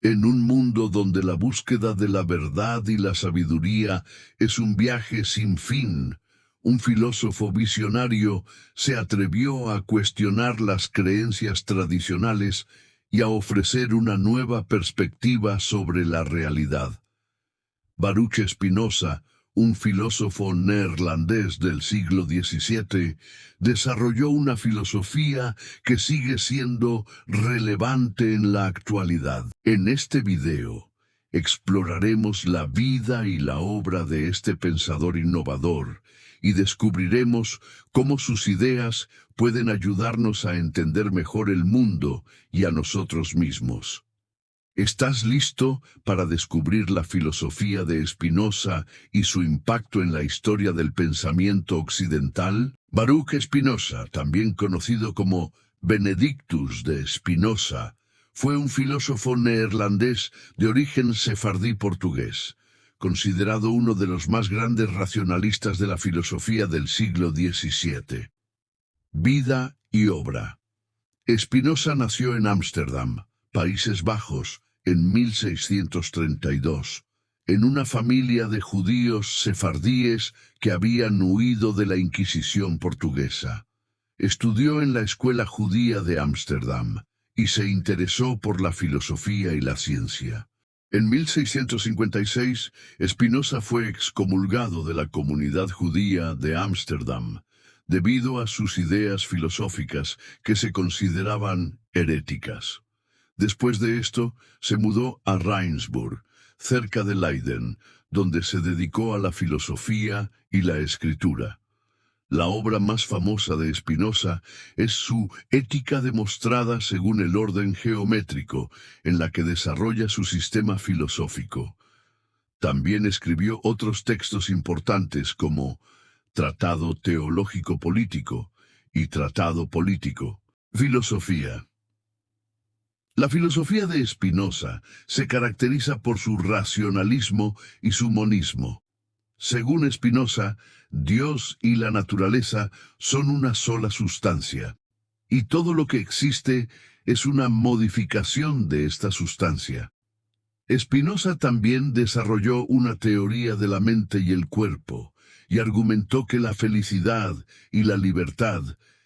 En un mundo donde la búsqueda de la verdad y la sabiduría es un viaje sin fin, un filósofo visionario se atrevió a cuestionar las creencias tradicionales y a ofrecer una nueva perspectiva sobre la realidad. Baruch Spinoza, un filósofo neerlandés del siglo XVII, desarrolló una filosofía que sigue siendo relevante en la actualidad. En este video, exploraremos la vida y la obra de este pensador innovador y descubriremos cómo sus ideas pueden ayudarnos a entender mejor el mundo y a nosotros mismos. ¿Estás listo para descubrir la filosofía de Spinoza y su impacto en la historia del pensamiento occidental? Baruch Spinoza, también conocido como Benedictus de Spinoza, fue un filósofo neerlandés de origen sefardí portugués, considerado uno de los más grandes racionalistas de la filosofía del siglo XVII. Vida y obra. Spinoza nació en Ámsterdam, Países Bajos, en 1632, en una familia de judíos sefardíes que habían huido de la Inquisición portuguesa. Estudió en la Escuela Judía de Ámsterdam y se interesó por la filosofía y la ciencia. En 1656, Spinoza fue excomulgado de la comunidad judía de Ámsterdam debido a sus ideas filosóficas que se consideraban heréticas. Después de esto, se mudó a Rijnsburg, cerca de Leiden, donde se dedicó a la filosofía y la escritura. La obra más famosa de Spinoza es su Ética demostrada según el orden geométrico, en la que desarrolla su sistema filosófico. También escribió otros textos importantes como Tratado Teológico Político y Tratado Político. Filosofía. La filosofía de Spinoza se caracteriza por su racionalismo y su monismo. Según Spinoza, Dios y la naturaleza son una sola sustancia, y todo lo que existe es una modificación de esta sustancia. Spinoza también desarrolló una teoría de la mente y el cuerpo, y argumentó que la felicidad y la libertad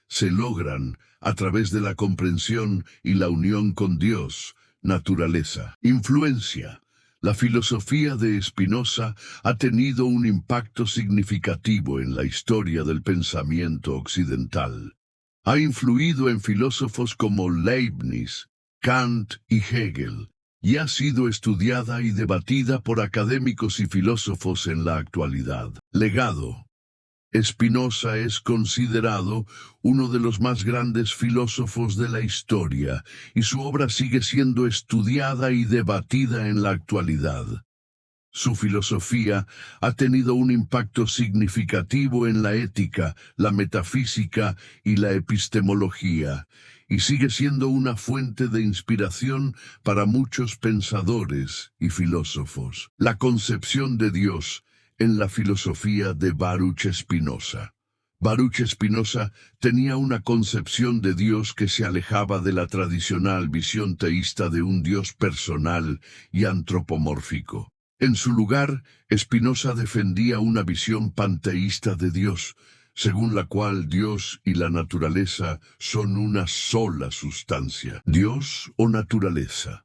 se logran a través de la comprensión y la unión con Dios, naturaleza. Influencia. La filosofía de Spinoza ha tenido un impacto significativo en la historia del pensamiento occidental. Ha influido en filósofos como Leibniz, Kant y Hegel, y ha sido estudiada y debatida por académicos y filósofos en la actualidad. Legado. Spinoza es considerado uno de los más grandes filósofos de la historia, y su obra sigue siendo estudiada y debatida en la actualidad. Su filosofía ha tenido un impacto significativo en la ética, la metafísica y la epistemología, y sigue siendo una fuente de inspiración para muchos pensadores y filósofos. La concepción de Dios en la filosofía de Baruch Spinoza. Baruch Spinoza tenía una concepción de Dios que se alejaba de la tradicional visión teísta de un Dios personal y antropomórfico. En su lugar, Spinoza defendía una visión panteísta de Dios, según la cual Dios y la naturaleza son una sola sustancia. ¿Dios o naturaleza?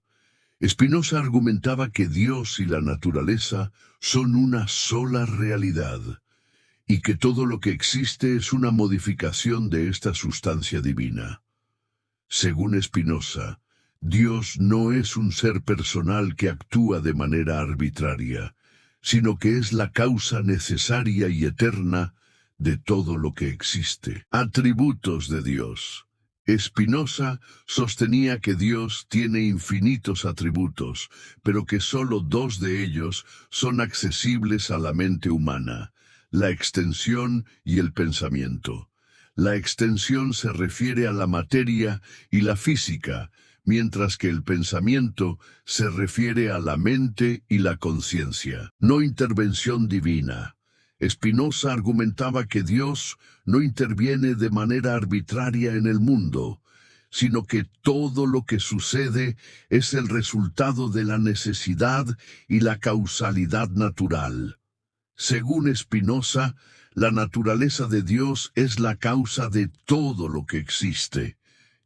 Spinoza argumentaba que Dios y la naturaleza son una sola realidad, y que todo lo que existe es una modificación de esta sustancia divina. Según Spinoza, Dios no es un ser personal que actúa de manera arbitraria, sino que es la causa necesaria y eterna de todo lo que existe. Atributos de Dios. Spinoza sostenía que Dios tiene infinitos atributos, pero que solo dos de ellos son accesibles a la mente humana: la extensión y el pensamiento. La extensión se refiere a la materia y la física, mientras que el pensamiento se refiere a la mente y la conciencia. No intervención divina. Spinoza argumentaba que Dios no interviene de manera arbitraria en el mundo, sino que todo lo que sucede es el resultado de la necesidad y la causalidad natural. Según Spinoza, la naturaleza de Dios es la causa de todo lo que existe,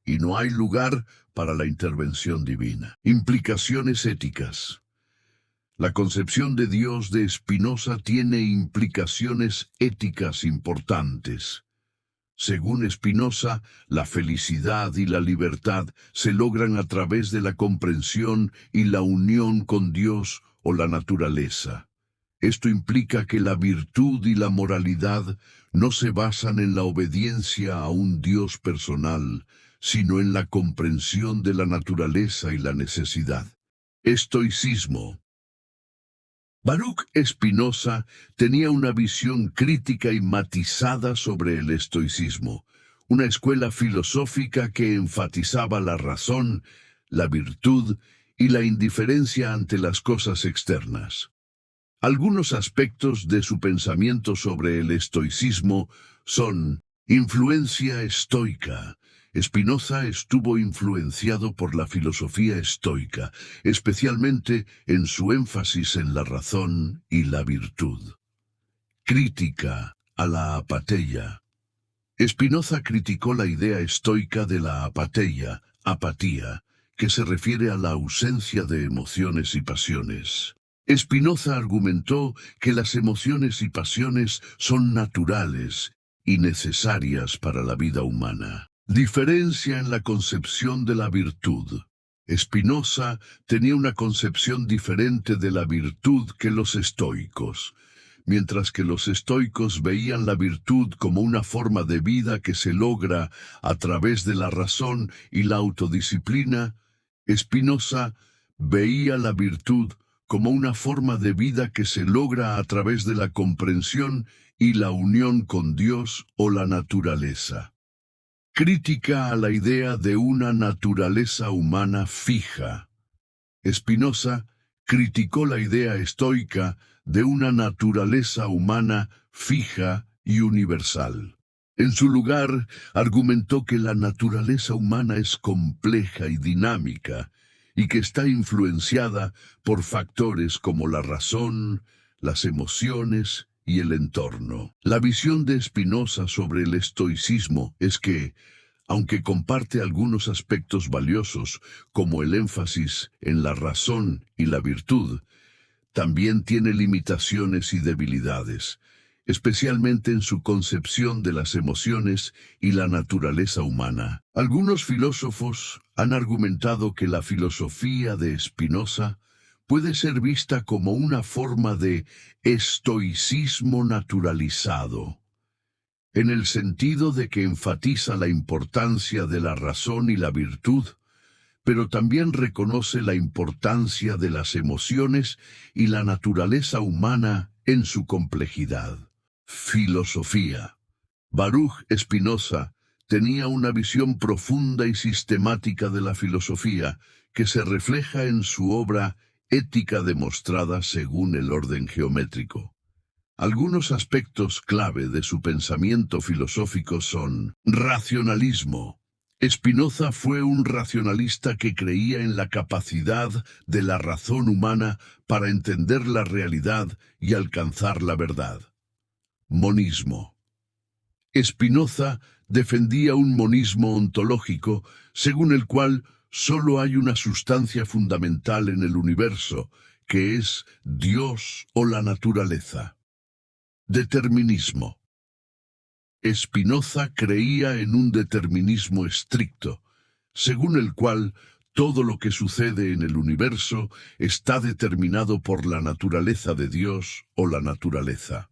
y no hay lugar para la intervención divina. Implicaciones éticas. La concepción de Dios de Spinoza tiene implicaciones éticas importantes. Según Spinoza, la felicidad y la libertad se logran a través de la comprensión y la unión con Dios o la naturaleza. Esto implica que la virtud y la moralidad no se basan en la obediencia a un Dios personal, sino en la comprensión de la naturaleza y la necesidad. Estoicismo. Baruch Spinoza tenía una visión crítica y matizada sobre el estoicismo, una escuela filosófica que enfatizaba la razón, la virtud y la indiferencia ante las cosas externas. Algunos aspectos de su pensamiento sobre el estoicismo son influencia estoica. Spinoza estuvo influenciado por la filosofía estoica, especialmente en su énfasis en la razón y la virtud. Crítica a la apatheia. Spinoza criticó la idea estoica de la apatheia, apatía, que se refiere a la ausencia de emociones y pasiones. Spinoza argumentó que las emociones y pasiones son naturales y necesarias para la vida humana. Diferencia en la concepción de la virtud. Spinoza tenía una concepción diferente de la virtud que los estoicos. Mientras que los estoicos veían la virtud como una forma de vida que se logra a través de la razón y la autodisciplina, Spinoza veía la virtud como una forma de vida que se logra a través de la comprensión y la unión con Dios o la naturaleza. Crítica a la idea de una naturaleza humana fija. Spinoza criticó la idea estoica de una naturaleza humana fija y universal. En su lugar, argumentó que la naturaleza humana es compleja y dinámica, y que está influenciada por factores como la razón, las emociones y el entorno. La visión de Spinoza sobre el estoicismo es que, aunque comparte algunos aspectos valiosos, como el énfasis en la razón y la virtud, también tiene limitaciones y debilidades, especialmente en su concepción de las emociones y la naturaleza humana. Algunos filósofos han argumentado que la filosofía de Spinoza puede ser vista como una forma de estoicismo naturalizado, en el sentido de que enfatiza la importancia de la razón y la virtud, pero también reconoce la importancia de las emociones y la naturaleza humana en su complejidad. Filosofía. Baruch Spinoza tenía una visión profunda y sistemática de la filosofía que se refleja en su obra Ética demostrada según el orden geométrico. Algunos aspectos clave de su pensamiento filosófico son racionalismo. Spinoza fue un racionalista que creía en la capacidad de la razón humana para entender la realidad y alcanzar la verdad. Monismo. Spinoza defendía un monismo ontológico según el cual solo hay una sustancia fundamental en el universo, que es Dios o la naturaleza. Determinismo. Spinoza creía en un determinismo estricto, según el cual todo lo que sucede en el universo está determinado por la naturaleza de Dios o la naturaleza.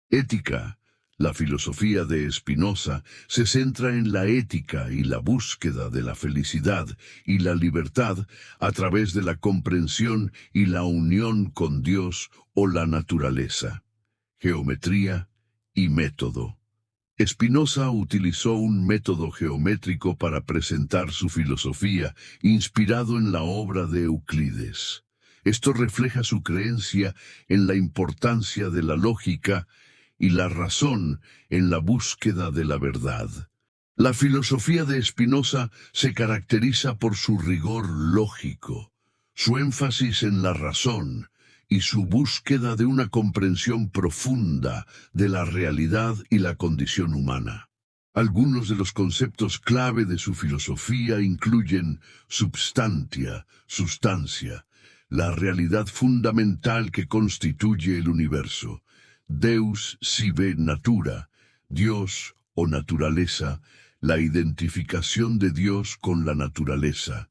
Ética. La filosofía de Spinoza se centra en la ética y la búsqueda de la felicidad y la libertad a través de la comprensión y la unión con Dios o la naturaleza. Geometría y método. Spinoza utilizó un método geométrico para presentar su filosofía, inspirado en la obra de Euclides. Esto refleja su creencia en la importancia de la lógica y la razón en la búsqueda de la verdad. La filosofía de Spinoza se caracteriza por su rigor lógico, su énfasis en la razón y su búsqueda de una comprensión profunda de la realidad y la condición humana. Algunos de los conceptos clave de su filosofía incluyen substantia, sustancia, la realidad fundamental que constituye el universo, Deus sive natura, Dios o naturaleza, la identificación de Dios con la naturaleza,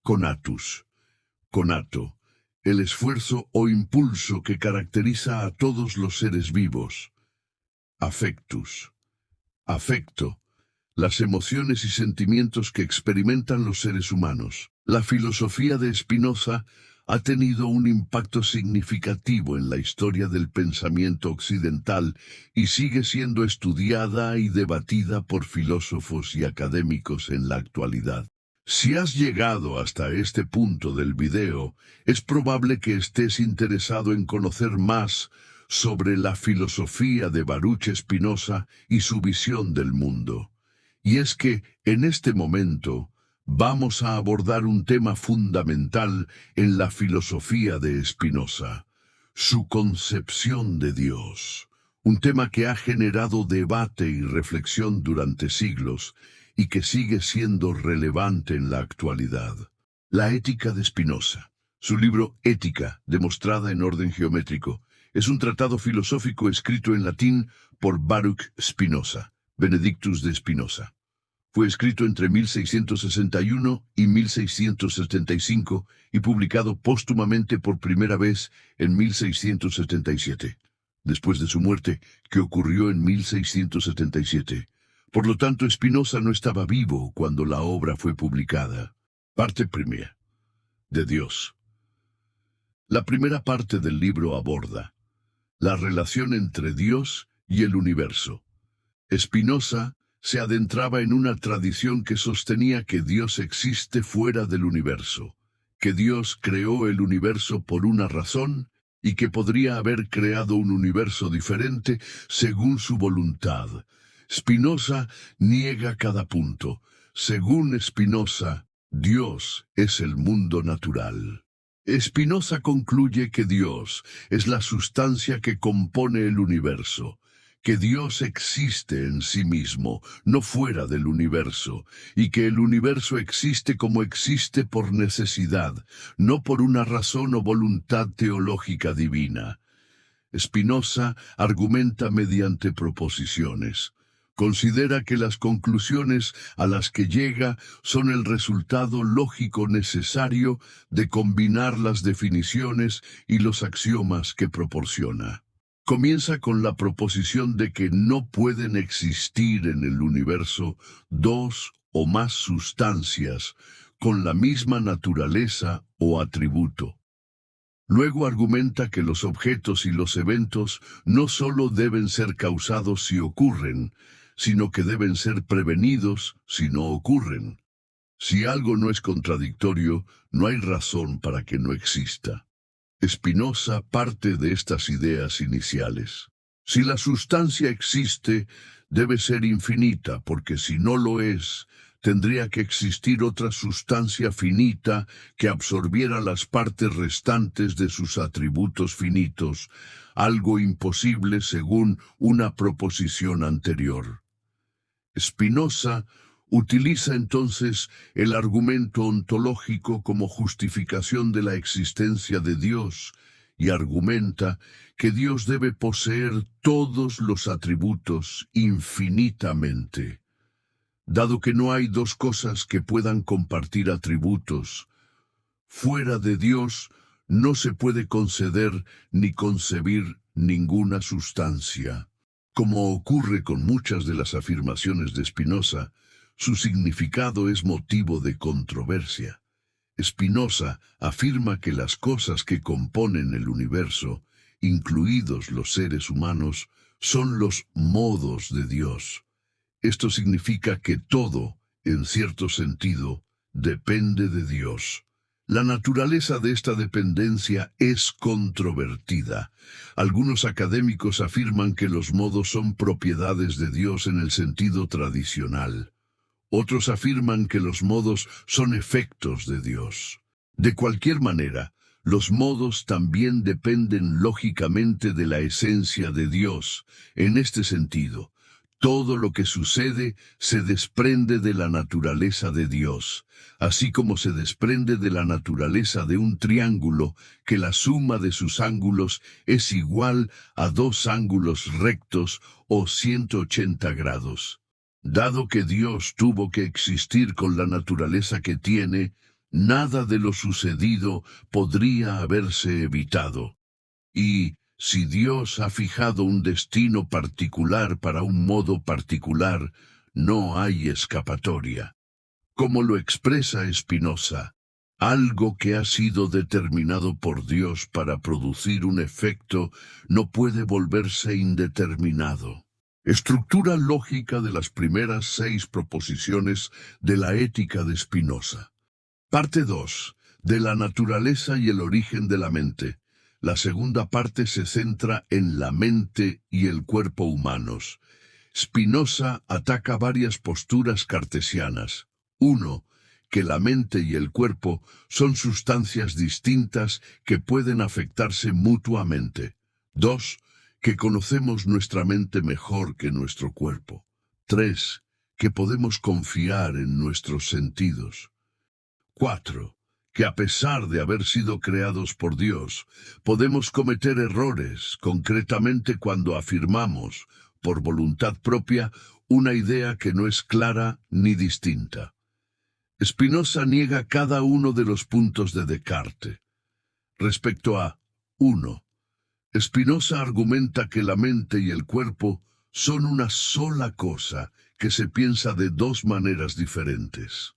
conatus, conato, el esfuerzo o impulso que caracteriza a todos los seres vivos, affectus, afecto, las emociones y sentimientos que experimentan los seres humanos. La filosofía de Spinoza ha tenido un impacto significativo en la historia del pensamiento occidental y sigue siendo estudiada y debatida por filósofos y académicos en la actualidad. Si has llegado hasta este punto del video, es probable que estés interesado en conocer más sobre la filosofía de Baruch Spinoza y su visión del mundo. Y es que, en este momento, vamos a abordar un tema fundamental en la filosofía de Spinoza, su concepción de Dios, un tema que ha generado debate y reflexión durante siglos y que sigue siendo relevante en la actualidad. La ética de Spinoza. Su libro Ética, demostrada en orden geométrico, es un tratado filosófico escrito en latín por Baruch Spinoza, Benedictus de Spinoza. Fue escrito entre 1661 y 1675 y publicado póstumamente por primera vez en 1677, después de su muerte, que ocurrió en 1677. Por lo tanto, Spinoza no estaba vivo cuando la obra fue publicada. Parte primera. De Dios. La primera parte del libro aborda la relación entre Dios y el universo. Spinoza se adentraba en una tradición que sostenía que Dios existe fuera del universo, que Dios creó el universo por una razón y que podría haber creado un universo diferente según su voluntad. Spinoza niega cada punto. Según Spinoza, Dios es el mundo natural. Spinoza concluye que Dios es la sustancia que compone el universo, que Dios existe en sí mismo, no fuera del universo, y que el universo existe como existe por necesidad, no por una razón o voluntad teológica divina. Spinoza argumenta mediante proposiciones. Considera que las conclusiones a las que llega son el resultado lógico necesario de combinar las definiciones y los axiomas que proporciona. Comienza con la proposición de que no pueden existir en el universo dos o más sustancias con la misma naturaleza o atributo. Luego argumenta que los objetos y los eventos no solo deben ser causados si ocurren, sino que deben ser prevenidos si no ocurren. Si algo no es contradictorio, no hay razón para que no exista. Spinoza parte de estas ideas iniciales. Si la sustancia existe, debe ser infinita, porque si no lo es, tendría que existir otra sustancia finita que absorbiera las partes restantes de sus atributos finitos, algo imposible según una proposición anterior. Spinoza utiliza entonces el argumento ontológico como justificación de la existencia de Dios y argumenta que Dios debe poseer todos los atributos infinitamente. Dado que no hay dos cosas que puedan compartir atributos, fuera de Dios no se puede conceder ni concebir ninguna sustancia. Como ocurre con muchas de las afirmaciones de Spinoza, su significado es motivo de controversia. Spinoza afirma que las cosas que componen el universo, incluidos los seres humanos, son los modos de Dios. Esto significa que todo, en cierto sentido, depende de Dios. La naturaleza de esta dependencia es controvertida. Algunos académicos afirman que los modos son propiedades de Dios en el sentido tradicional. Otros afirman que los modos son efectos de Dios. De cualquier manera, los modos también dependen lógicamente de la esencia de Dios. En este sentido, todo lo que sucede se desprende de la naturaleza de Dios, así como se desprende de la naturaleza de un triángulo, que la suma de sus ángulos es igual a dos ángulos rectos o 180 grados. Dado que Dios tuvo que existir con la naturaleza que tiene, nada de lo sucedido podría haberse evitado. Y, si Dios ha fijado un destino particular para un modo particular, no hay escapatoria. Como lo expresa Spinoza, algo que ha sido determinado por Dios para producir un efecto no puede volverse indeterminado. Estructura lógica de las primeras 6 proposiciones de la Ética de Spinoza. Parte 2. De la naturaleza y el origen de la mente. La segunda parte se centra en la mente y el cuerpo humanos. Spinoza ataca varias posturas cartesianas. 1. Que la mente y el cuerpo son sustancias distintas que pueden afectarse mutuamente. 2. Que conocemos nuestra mente mejor que nuestro cuerpo. 3. Que podemos confiar en nuestros sentidos. 4. Que a pesar de haber sido creados por Dios, podemos cometer errores, concretamente cuando afirmamos, por voluntad propia, una idea que no es clara ni distinta. Spinoza niega cada uno de los puntos de Descartes. Respecto a 1. Spinoza argumenta que la mente y el cuerpo son una sola cosa que se piensa de dos maneras diferentes.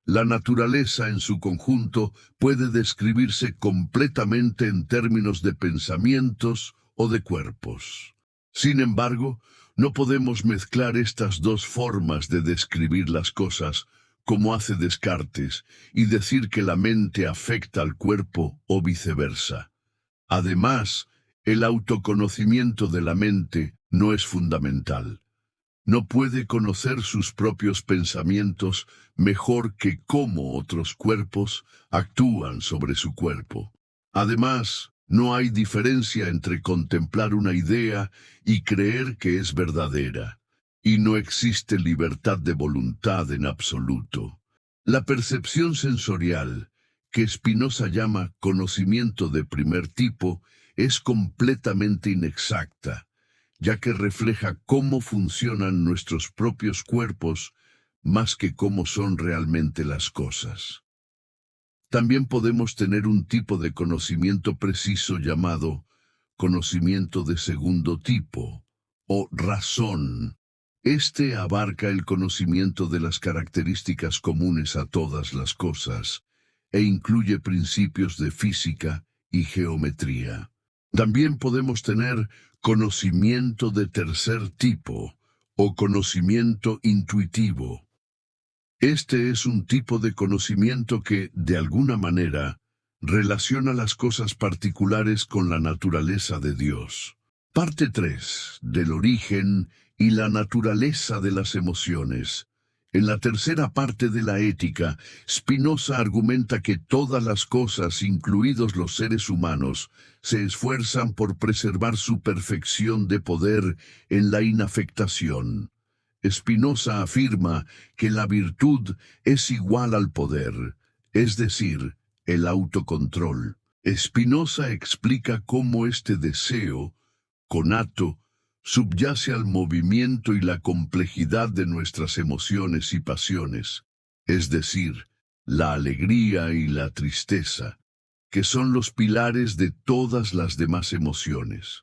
La naturaleza en su conjunto puede describirse completamente en términos de pensamientos o de cuerpos. Sin embargo, no podemos mezclar estas dos formas de describir las cosas, como hace Descartes, y decir que la mente afecta al cuerpo o viceversa. Además, el autoconocimiento de la mente no es fundamental. No puede conocer sus propios pensamientos mejor que cómo otros cuerpos actúan sobre su cuerpo. Además, no hay diferencia entre contemplar una idea y creer que es verdadera, y no existe libertad de voluntad en absoluto. La percepción sensorial, que Spinoza llama conocimiento de primer tipo, es completamente inexacta, ya que refleja cómo funcionan nuestros propios cuerpos más que cómo son realmente las cosas. También podemos tener un tipo de conocimiento preciso llamado conocimiento de segundo tipo, o razón. Este abarca el conocimiento de las características comunes a todas las cosas, e incluye principios de física y geometría. También podemos tener conocimiento de tercer tipo, o conocimiento intuitivo. Este es un tipo de conocimiento que, de alguna manera, relaciona las cosas particulares con la naturaleza de Dios. Parte 3. Del origen y la naturaleza de las emociones. En la tercera parte de la Ética, Spinoza argumenta que todas las cosas, incluidos los seres humanos, se esfuerzan por preservar su perfección de poder en la inafectación. Spinoza afirma que la virtud es igual al poder, es decir, el autocontrol. Spinoza explica cómo este deseo, conato, subyace al movimiento y la complejidad de nuestras emociones y pasiones, es decir, la alegría y la tristeza, que son los pilares de todas las demás emociones.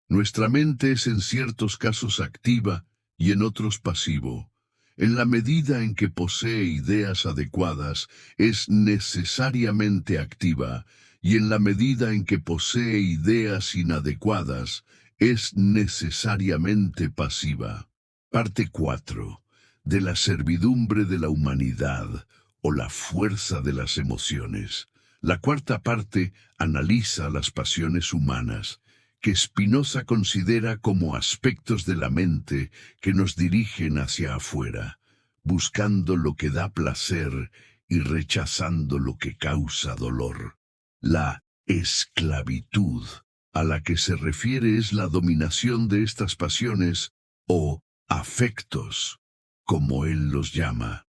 Nuestra mente es en ciertos casos activa y en otros pasivo. En la medida en que posee ideas adecuadas, es necesariamente activa, y en la medida en que posee ideas inadecuadas, es necesariamente pasiva. Parte 4. De la servidumbre de la humanidad, o la fuerza de las emociones. La cuarta parte analiza las pasiones humanas, que Spinoza considera como aspectos de la mente que nos dirigen hacia afuera, buscando lo que da placer y rechazando lo que causa dolor. La esclavitud a la que se refiere es la dominación de estas pasiones o afectos, como él los llama.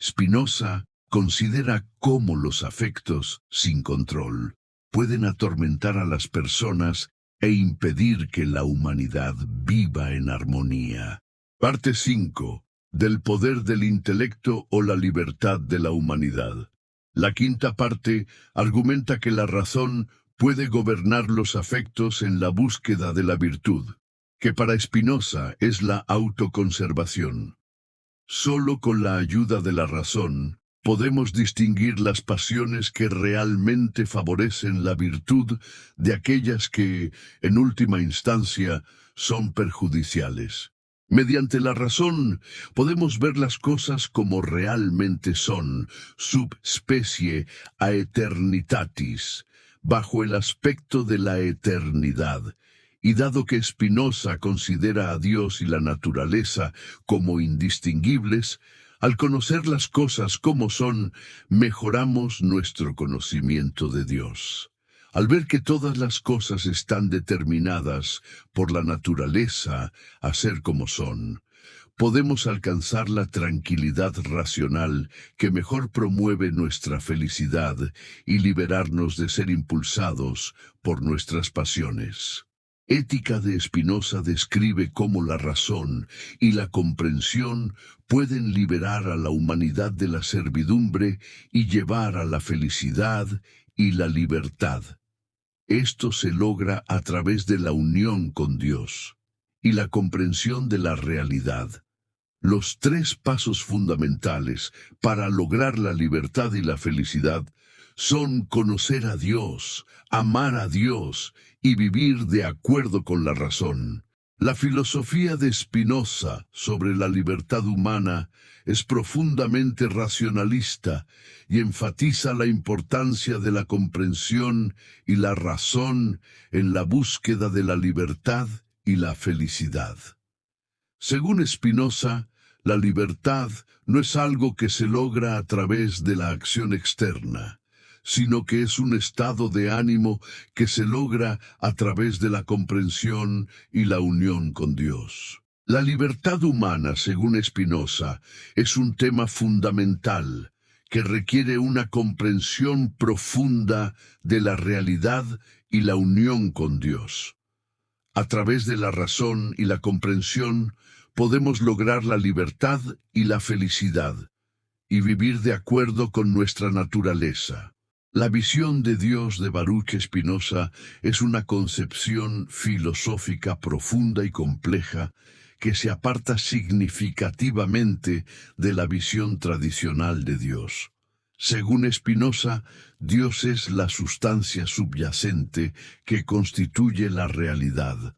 Spinoza considera cómo los afectos, sin control, pueden atormentar a las personas e impedir que la humanidad viva en armonía. Parte 5. Del poder del intelecto o la libertad de la humanidad. La quinta parte argumenta que la razón puede gobernar los afectos en la búsqueda de la virtud, que para Spinoza es la autoconservación. Solo con la ayuda de la razón podemos distinguir las pasiones que realmente favorecen la virtud de aquellas que, en última instancia, son perjudiciales. Mediante la razón podemos ver las cosas como realmente son, subspecie aeternitatis, bajo el aspecto de la eternidad. Y dado que Spinoza considera a Dios y la naturaleza como indistinguibles, al conocer las cosas como son, mejoramos nuestro conocimiento de Dios. Al ver que todas las cosas están determinadas por la naturaleza a ser como son, podemos alcanzar la tranquilidad racional que mejor promueve nuestra felicidad y liberarnos de ser impulsados por nuestras pasiones. Ética de Spinoza describe cómo la razón y la comprensión pueden liberar a la humanidad de la servidumbre y llevar a la felicidad y la libertad. Esto se logra a través de la unión con Dios y la comprensión de la realidad. Los tres pasos fundamentales para lograr la libertad y la felicidad son conocer a Dios, amar a Dios y vivir de acuerdo con la razón. La filosofía de Spinoza sobre la libertad humana es profundamente racionalista y enfatiza la importancia de la comprensión y la razón en la búsqueda de la libertad y la felicidad. Según Spinoza, la libertad no es algo que se logra a través de la acción externa, sino que es un estado de ánimo que se logra a través de la comprensión y la unión con Dios. La libertad humana, según Spinoza, es un tema fundamental que requiere una comprensión profunda de la realidad y la unión con Dios. A través de la razón y la comprensión podemos lograr la libertad y la felicidad y vivir de acuerdo con nuestra naturaleza. La visión de Dios de Baruch Spinoza es una concepción filosófica profunda y compleja que se aparta significativamente de la visión tradicional de Dios. Según Spinoza, Dios es la sustancia subyacente que constituye la realidad,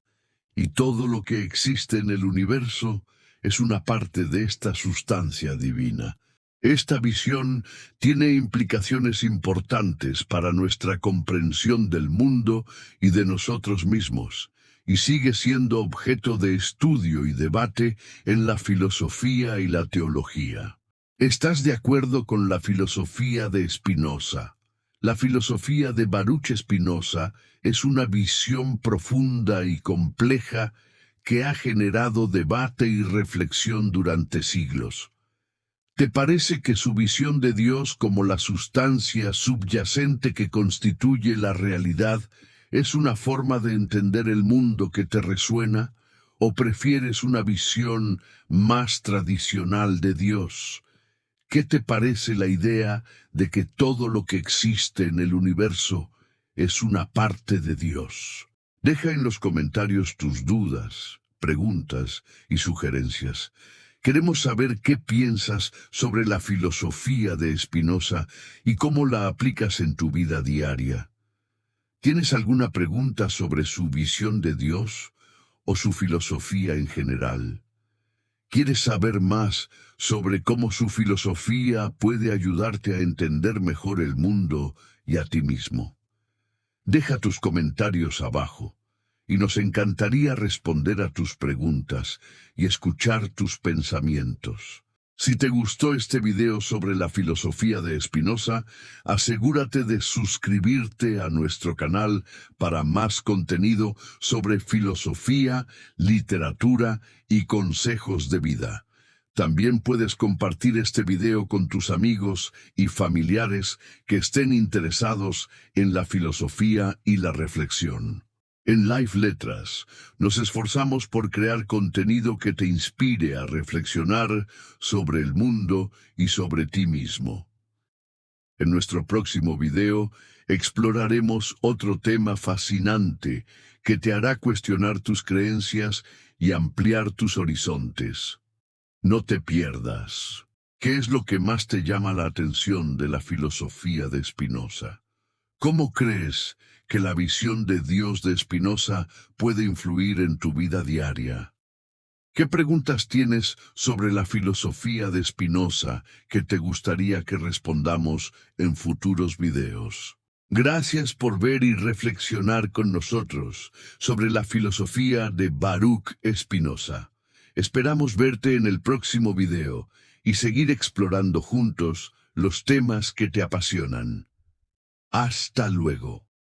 y todo lo que existe en el universo es una parte de esta sustancia divina. Esta visión tiene implicaciones importantes para nuestra comprensión del mundo y de nosotros mismos, y sigue siendo objeto de estudio y debate en la filosofía y la teología. ¿Estás de acuerdo con la filosofía de Spinoza? La filosofía de Baruch Spinoza es una visión profunda y compleja que ha generado debate y reflexión durante siglos. ¿Te parece que su visión de Dios como la sustancia subyacente que constituye la realidad es una forma de entender el mundo que te resuena? ¿O prefieres una visión más tradicional de Dios? ¿Qué te parece la idea de que todo lo que existe en el universo es una parte de Dios? Deja en los comentarios tus dudas, preguntas y sugerencias. Queremos saber qué piensas sobre la filosofía de Spinoza y cómo la aplicas en tu vida diaria. ¿Tienes alguna pregunta sobre su visión de Dios o su filosofía en general? ¿Quieres saber más sobre cómo su filosofía puede ayudarte a entender mejor el mundo y a ti mismo? Deja tus comentarios abajo y nos encantaría responder a tus preguntas y escuchar tus pensamientos. Si te gustó este video sobre la filosofía de Spinoza, asegúrate de suscribirte a nuestro canal para más contenido sobre filosofía, literatura y consejos de vida. También puedes compartir este video con tus amigos y familiares que estén interesados en la filosofía y la reflexión. En Life Letras, nos esforzamos por crear contenido que te inspire a reflexionar sobre el mundo y sobre ti mismo. En nuestro próximo video, exploraremos otro tema fascinante que te hará cuestionar tus creencias y ampliar tus horizontes. No te pierdas. ¿Qué es lo que más te llama la atención de la filosofía de Spinoza? ¿Cómo crees que la visión de Dios de Spinoza puede influir en tu vida diaria? ¿Qué preguntas tienes sobre la filosofía de Spinoza que te gustaría que respondamos en futuros videos? Gracias por ver y reflexionar con nosotros sobre la filosofía de Baruch Spinoza. Esperamos verte en el próximo video y seguir explorando juntos los temas que te apasionan. Hasta luego.